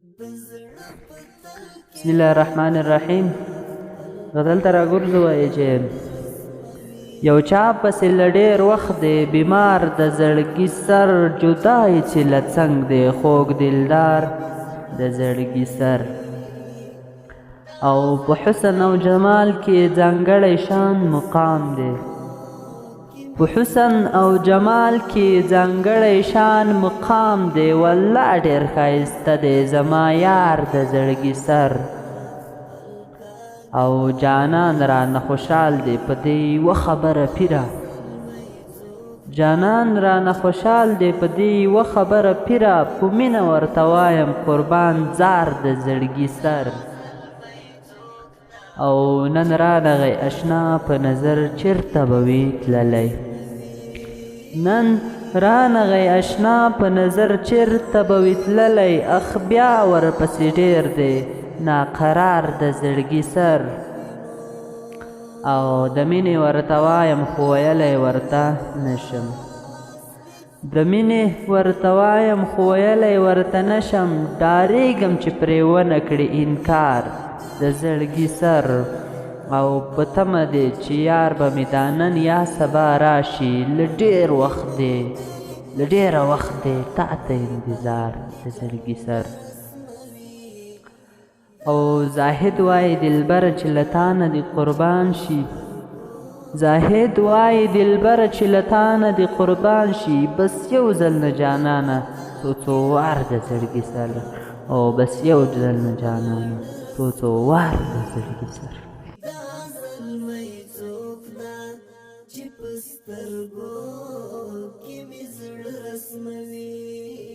بسم الله الرحمن الرحیم. دلته راګرځوئ چې یو چا پسې له ډېر وخت دی بیمار د زړګي سر جدای چې له څنګ دی خوږ دلدار د زړګي سر او په حسن او جمال کې ځانګړی شان مقام دی په حسن او جمال کې ځانګړی شان مقام دی والله ډېر ښایسته دی زما یار د زړګي سر او جانان رانه خوشحال دی په دې یوه خبره پیره جانان رانه خوشحال دی په دې یوه خبره پیره په مینه ورته وایم قربان زار د زړګي سر او نن رانغی اشنا په نظر چیرته به وي تللی نن رانغی اشنا په نظر چیرته به وي تللی اخ بیا ورپسې ډېر دی ناقرار د زړګي سر او د مینې ورته وایم خو ویلی ورته نشم د مینې ورته وایم خو ویلی ورته نشم ډارېږم چې پرې ونه کړي انکار د زړګي سر او په تمه دی چې یار به مې دا نن یا سبا راشي له ډېر وخت دی له ډېره وخت دی تا ته انتظار د زړګي سر او زاهد وای دلبر چې له تا نه دې قربان شي زاهد وای دلبر چې له تا نه دې قربان شي بس یو ځل نه جانانه څو وار د زړګي سر او بس یو ځل نه جانانه څو وار د زړګي سر دا زلمی څوک ده چې په سترګو کې مې زړه رسموي